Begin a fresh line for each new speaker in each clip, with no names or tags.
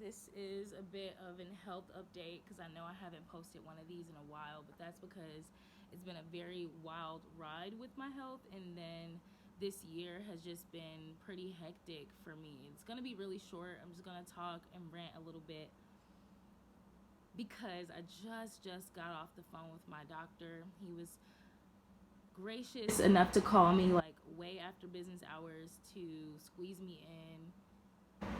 This is a bit of an health update because I know I haven't posted one of these in a while, but that's because it's been a very wild ride with my health, and then this year has just been pretty hectic for me. It's gonna be really short. I'm just gonna talk and rant a little bit because I just got off the phone with my doctor. He was gracious enough to call me like way after business hours to squeeze me in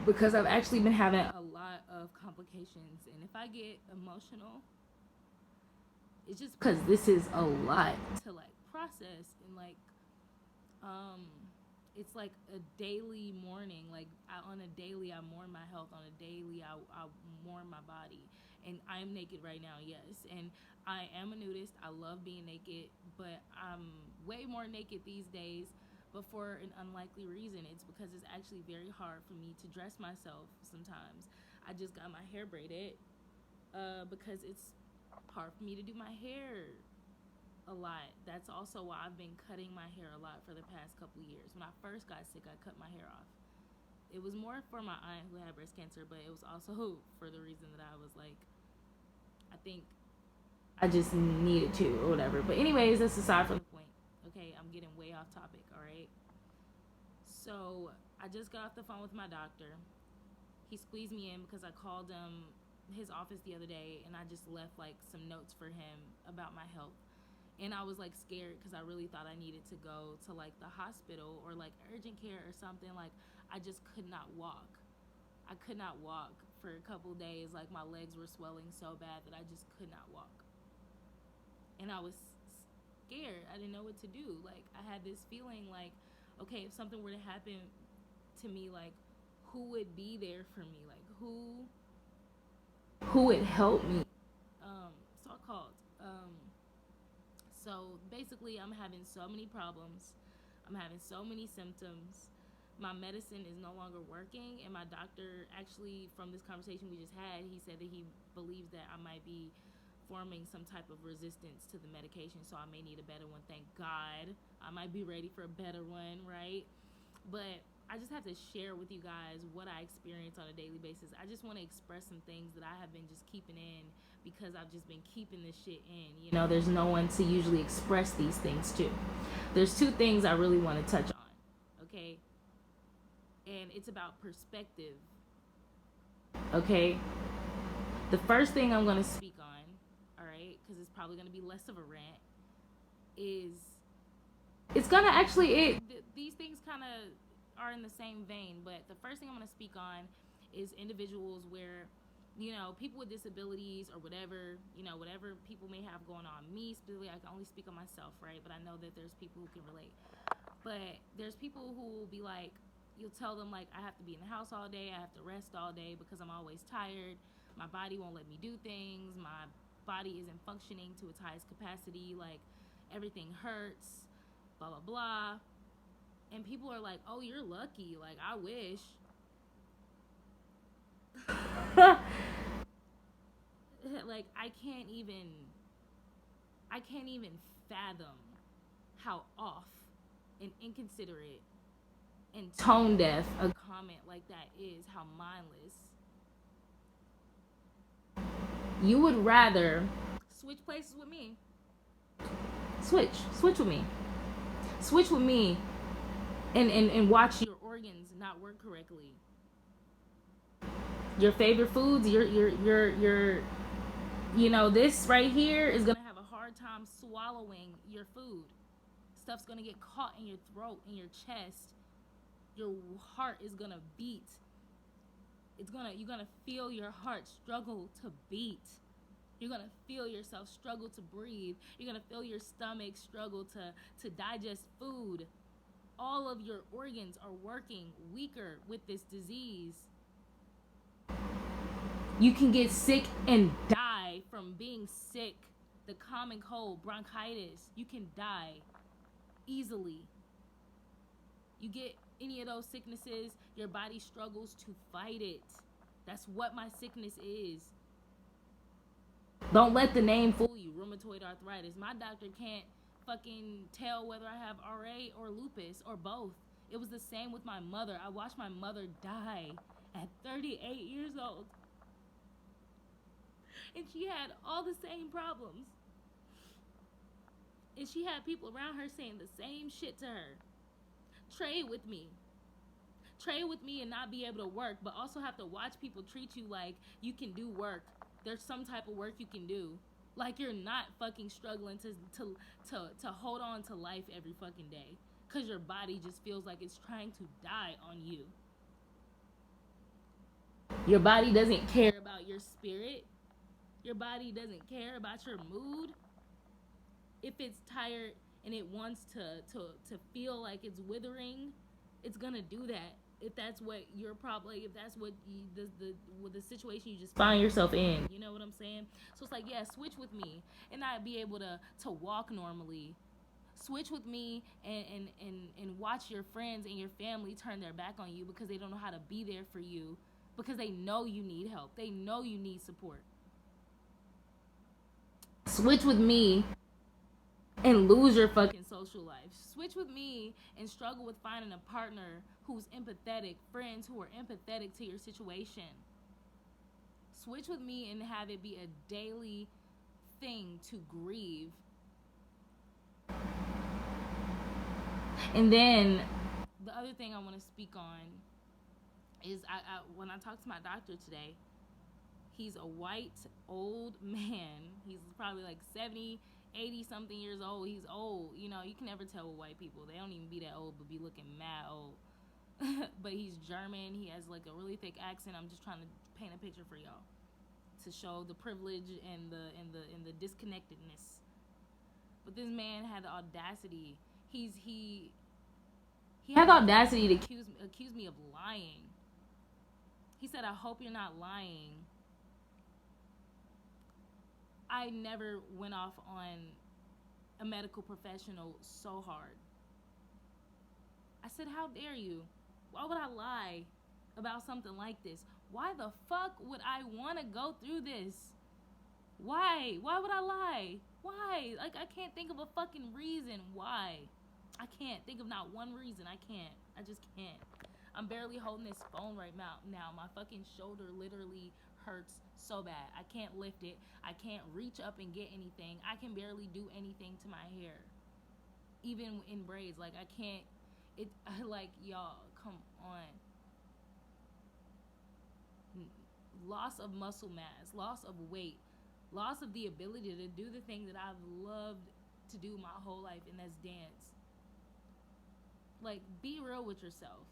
because I've actually been having a lot of complications. And if I get emotional, it's just because this is a lot to like process and like um it's like a daily mourning. Like on a daily I mourn my health, on a daily I mourn my body. And I'm naked right now, yes, and I am a nudist. I love being naked, but I'm way more naked these days, but for an unlikely reason. It's because it's actually very hard for me to dress myself sometimes. I just got my hair braided because it's hard for me to do my hair a lot. That's also why I've been cutting my hair a lot for the past couple of years. When I first got sick, I cut my hair off. It was more for my aunt who had breast cancer, but it was also for the reason that I was like, I think I just needed to or whatever. But anyways, that's aside from the point. Okay, I'm getting way off topic, all right? So I just got off the phone with my doctor. He squeezed me in because I called his office the other day and I just left like some notes for him about my health. And I was like scared because I really thought I needed to go to like the hospital or like urgent care or something. Like I just could not walk. I could not walk for a couple days. Like my legs were swelling so bad that I just could not walk. And I was scared. I didn't know what to do. Like I had this feeling like, okay, if something were to happen to me, like who would be there for me? Like who would help me? So I called. So basically, I'm having so many problems. I'm having so many symptoms. My medicine is no longer working, and my doctor actually, from this conversation we just had, he said that he believes that I might be forming some type of resistance to the medication, so I may need a better one. Thank God. I might be ready for a better one, right? But I just have to share with you guys what I experience on a daily basis. I just want to express some things that I have been just keeping in because I've just been keeping this shit in. You know, there's no one to usually express these things to. There's two things I really want to touch on, okay? And it's about perspective, okay? The first thing I'm going to speak on, all right, because it's probably going to be less of a rant, is it's going to actually, these things kind of are in the same vein, but the first thing I'm going to speak on is individuals where, you know, people with disabilities or whatever, you know, whatever people may have going on. Me specifically, I can only speak on myself, right? But I know that there's people who can relate. But there's people who will be like, you'll tell them like, I have to be in the house all day, I have to rest all day because I'm always tired. My body won't let me do things. My body isn't functioning to its highest capacity. Like everything hurts, blah blah blah. And people are like, oh, you're lucky. Like I wish. Like I can't even fathom how off and inconsiderate and tone deaf a comment like that is, how mindless. You would rather switch places with me. Switch with me. Switch with me and watch your organs not work correctly. Your favorite foods, your you know, this right here is gonna have a hard time swallowing your food. Stuff's gonna get caught in your throat, in your chest. Your heart is gonna beat. You're gonna feel your heart struggle to beat. You're gonna feel yourself struggle to breathe. You're gonna feel your stomach struggle to digest food. All of your organs are working weaker with this disease. You can get sick and die from being sick. The common cold, bronchitis, you can die easily. You get any of those sicknesses, your body struggles to fight it. That's what my sickness is. Don't let the name fool you. Rheumatoid arthritis. My doctor can't fucking tell whether I have RA or lupus or both. It was the same with my mother. I watched my mother die at 38 years old. And she had all the same problems. And she had people around her saying the same shit to her. Trade with me. Trade with me and not be able to work, but also have to watch people treat you like you can do work. There's some type of work you can do. Like you're not fucking struggling to hold on to life every fucking day. Cause your body just feels like it's trying to die on you. Your body doesn't care about your spirit. Your body doesn't care about your mood. If it's tired and it wants to feel like it's withering, it's gonna do that. If that's what you're probably, if that's what you, the situation you just find yourself in, you know what I'm saying? So it's like, yeah, switch with me and not be able to walk normally. Switch with me and watch your friends and your family turn their back on you because they don't know how to be there for you, because they know you need help. They know you need support. Switch with me and lose your fucking social life. Switch with me and struggle with finding a partner who's empathetic, friends who are empathetic to your situation. Switch with me and have it be a daily thing to grieve. And then the other thing I want to speak on is when I talked to my doctor today, he's a white old man. He's probably like 70, 80 something years old. He's old. You know, you can never tell with white people. They don't even be that old, but be looking mad old. But he's German. He has like a really thick accent. I'm just trying to paint a picture for y'all to show the privilege and the disconnectedness. But this man had the audacity. He had the audacity to accuse me of lying. He said, "I hope you're not lying." I never went off on a medical professional so hard. I said, how dare you? Why would I lie about something like this? Why the fuck would I want to go through this? Why? Why would I lie? Why? Like, I can't think of a fucking reason why. I can't think of not one reason. I can't. I just can't. I'm barely holding this phone right now. My fucking shoulder literally hurts so bad. I can't lift it. I can't reach up and get anything. I can barely do anything to my hair. Even in braids. Like, I can't. Like, y'all, come on. Loss of muscle mass. Loss of weight. Loss of the ability to do the thing that I've loved to do my whole life, and that's dance. Like, be real with yourself.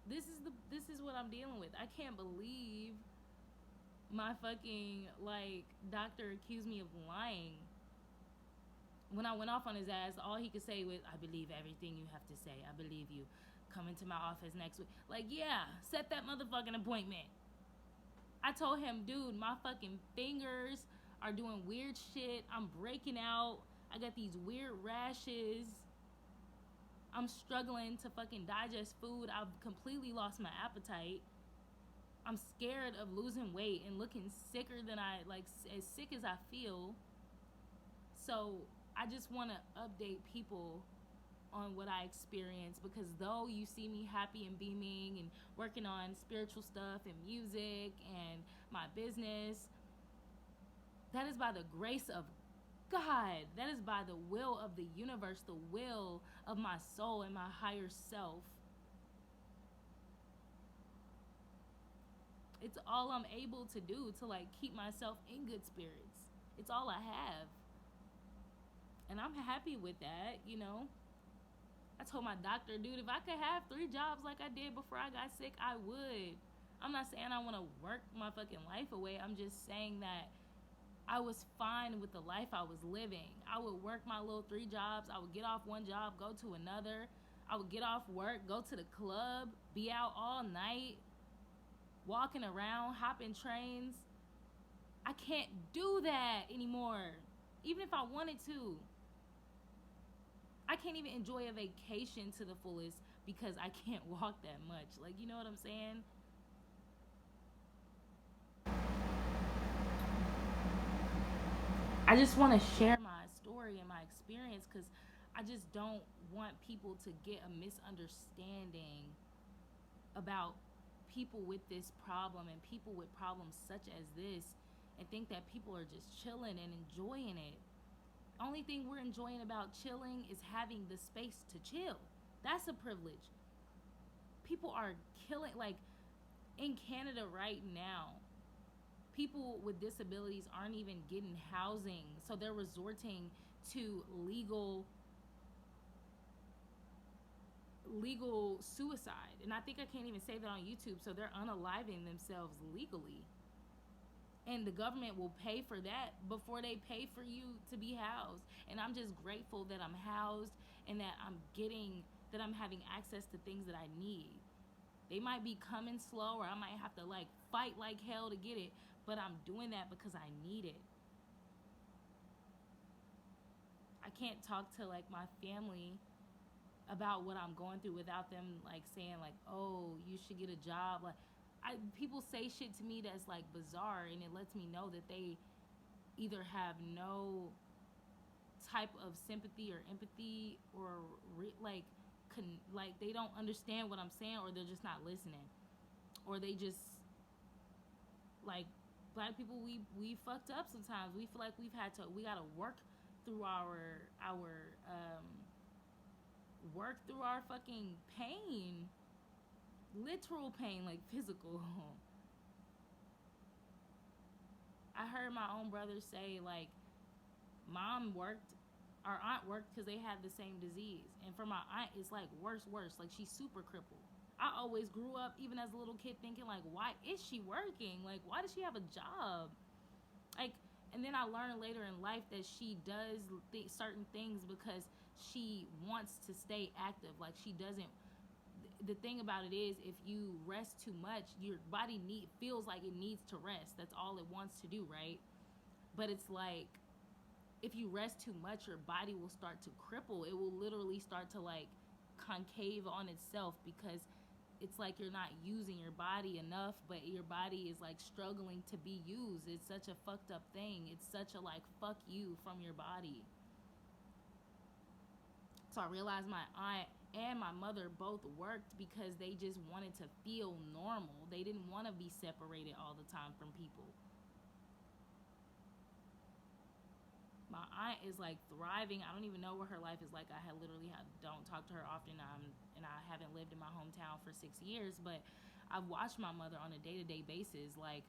This is what I'm dealing with. I can't believe my fucking, like, doctor accused me of lying. When I went off on his ass, all he could say was, "I believe everything you have to say. I believe you. Come into my office next week." Like, yeah, set that motherfucking appointment. I told him, dude, my fucking fingers are doing weird shit. I'm breaking out. I got these weird rashes. I'm struggling to fucking digest food. I've completely lost my appetite. I'm scared of losing weight and looking sicker than as sick as I feel. So I just want to update people on what I experience, because though you see me happy and beaming and working on spiritual stuff and music and my business, that is by the grace of God. That is by the will of the universe, the will of my soul and my higher self. It's all I'm able to do to, like, keep myself in good spirits. It's all I have. And I'm happy with that, you know. I told my doctor, dude, if I could have 3 jobs like I did before I got sick, I would. I'm not saying I want to work my fucking life away. I'm just saying that I was fine with the life I was living. I would work my little 3 jobs. I would get off one job, go to another. I would get off work, go to the club, be out all night, walking around, hopping trains. I can't do that anymore, even if I wanted to. I can't even enjoy a vacation to the fullest because I can't walk that much. Like, you know what I'm saying? I just want to share my story and my experience, because I just don't want people to get a misunderstanding about people with this problem and people with problems such as this and think that people are just chilling and enjoying it. Only thing we're enjoying about chilling is having the space to chill. That's a privilege. People are killing, like in Canada right now, people with disabilities aren't even getting housing, so they're resorting to legal suicide. And I think I can't even say that on YouTube. So they're unaliving themselves legally. And the government will pay for that before they pay for you to be housed. And I'm just grateful that I'm housed and that I'm having access to things that I need. They might be coming slow, or I might have to like fight like hell to get it, but I'm doing that because I need it. I can't talk to like my family about what I'm going through without them like saying like, oh, you should get a job. Like, people say shit to me that's like bizarre, and it lets me know that they either have no type of sympathy or empathy, or like they don't understand what I'm saying, or they're just not listening, or they just like, black people, we fucked up sometimes. We feel like we gotta work through our work through our fucking pain, literal pain, like physical. I heard my own brother say like, mom worked, our aunt worked because they had the same disease, and for my aunt it's like worse, like she's super crippled. I always grew up, even as a little kid, thinking like, why is she working? Like, why does she have a job? Like, and then I learned later in life that she does certain things because she wants to stay active. Like, she doesn't. The thing about it is, if you rest too much, your body feels like it needs to rest. That's all it wants to do, right? But it's like, if you rest too much, your body will start to cripple. It will literally start to like concave on itself, because it's like you're not using your body enough, but your body is like struggling to be used. It's such a fucked up thing. It's such a like, fuck you from your body. So I realized my aunt and my mother both worked because they just wanted to feel normal. They didn't want to be separated all the time from people. My aunt is like thriving. I don't even know what her life is like. I don't talk to her often, and I haven't lived in my hometown for 6 years, but I've watched my mother on a day-to-day basis. Like,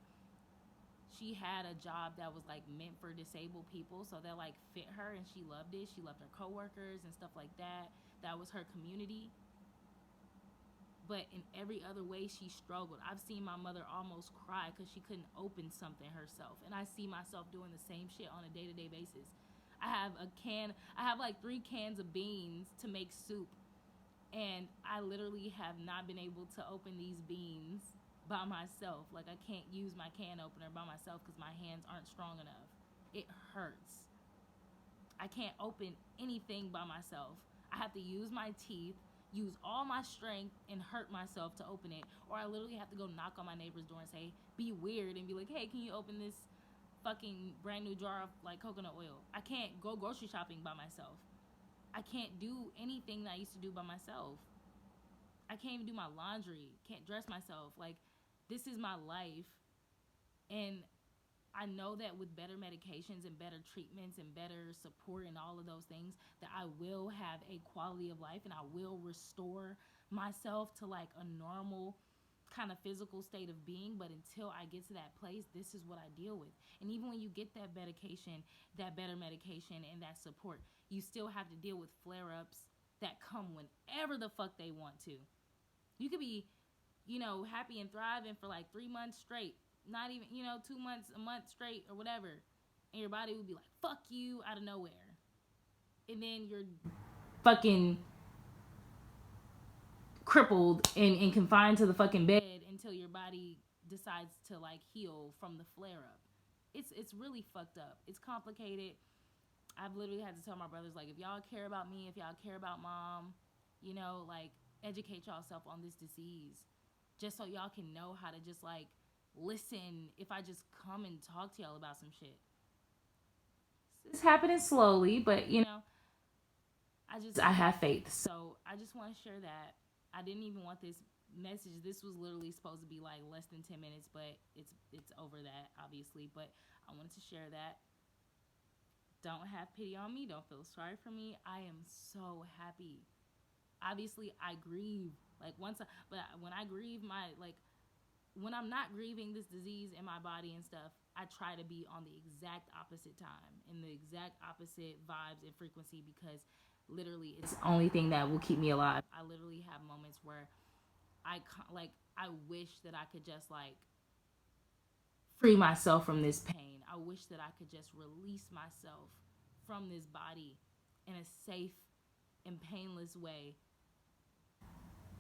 she had a job that was like meant for disabled people, so that like fit her, and she loved it. She loved her coworkers and stuff like that. That was her community. But in every other way, she struggled. I've seen my mother almost cry because she couldn't open something herself. And I see myself doing the same shit on a day-to-day basis. I have like 3 cans of beans to make soup. And I literally have not been able to open these beans by myself. Like, I can't use my can opener by myself because my hands aren't strong enough. It hurts. I can't open anything by myself. I have to use my teeth, use all my strength, and hurt myself to open it. Or I literally have to go knock on my neighbor's door and say, be weird, and be like, hey, can you open this fucking brand new jar of like coconut oil? I can't go grocery shopping by myself. I can't do anything that I used to do by myself. I can't even do my laundry. Can't dress myself. Like, this is my life. And I know that with better medications and better treatments and better support and all of those things, that I will have a quality of life, and I will restore myself to like a normal kind of physical state of being. But until I get to that place, this is what I deal with. And even when you get that medication, that better medication, and that support, you still have to deal with flare-ups that come whenever the fuck they want to. You could be, happy and thriving for like 3 months straight, not even, 2 months, a month straight, or whatever, and your body would be like, fuck you, out of nowhere. And then you're fucking crippled and confined to the fucking bed until your body decides to like heal from the flare-up. It's really fucked up. It's complicated. I've literally had to tell my brothers, like, if y'all care about me, if y'all care about mom, like, educate y'allself on this disease, just so y'all can know how to just like listen if I just come and talk to y'all about some shit. It's happening slowly, but I have faith. So I just want to share that. I didn't even want this message. This was literally supposed to be like less than 10 minutes, but it's over that, obviously. But I wanted to share that. Don't have pity on me. Don't feel sorry for me. I am so happy. Obviously, I grieve. Like but when I grieve when I'm not grieving this disease in my body and stuff, I try to be on the exact opposite time and the exact opposite vibes and frequency, because literally it's the only thing that will keep me alive. I literally have moments where I wish that I could just like free myself from this pain. I wish that I could just release myself from this body in a safe and painless way.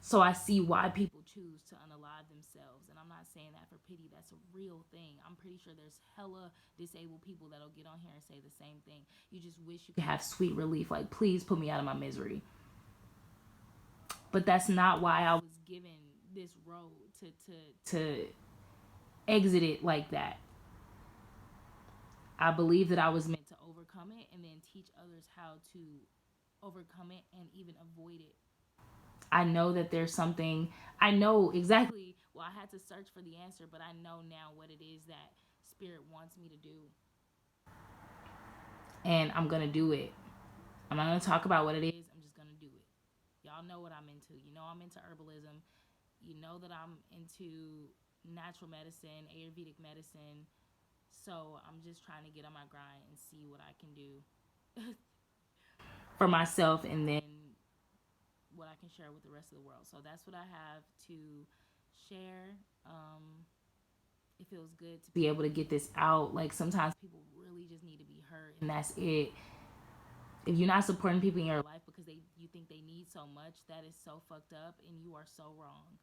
So I see why people choose to unalive themselves. And I'm not saying that for pity. That's a real thing. I'm pretty sure there's hella disabled people that'll get on here and say the same thing. You just wish you could have sweet relief. Like, please put me out of my misery. But that's not why I was given this road to exit it like that. I believe that I was meant to overcome it and then teach others how to overcome it and even avoid it. I know that there's something, I know exactly, well, I had to search for the answer, but I know now what it is that Spirit wants me to do. And I'm going to do it. I'm not going to talk about what it is. I'm just going to do it. Y'all know what I'm into. You know I'm into herbalism. You know that I'm into natural medicine, Ayurvedic medicine. So I'm just trying to get on my grind and see what I can do for myself, and then what I can share with the rest of the world. So that's what I have to share. It feels good to be able to get this out. Like, sometimes people really just need to be heard, and that's it. If you're not supporting people in your life because you think they need so much, that is so fucked up, and you are so wrong.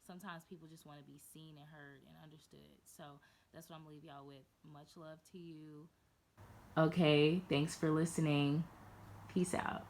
Sometimes people just want to be seen and heard and understood. So that's what I'm gonna leave y'all with. Much love to you. Okay, thanks for listening. Peace out.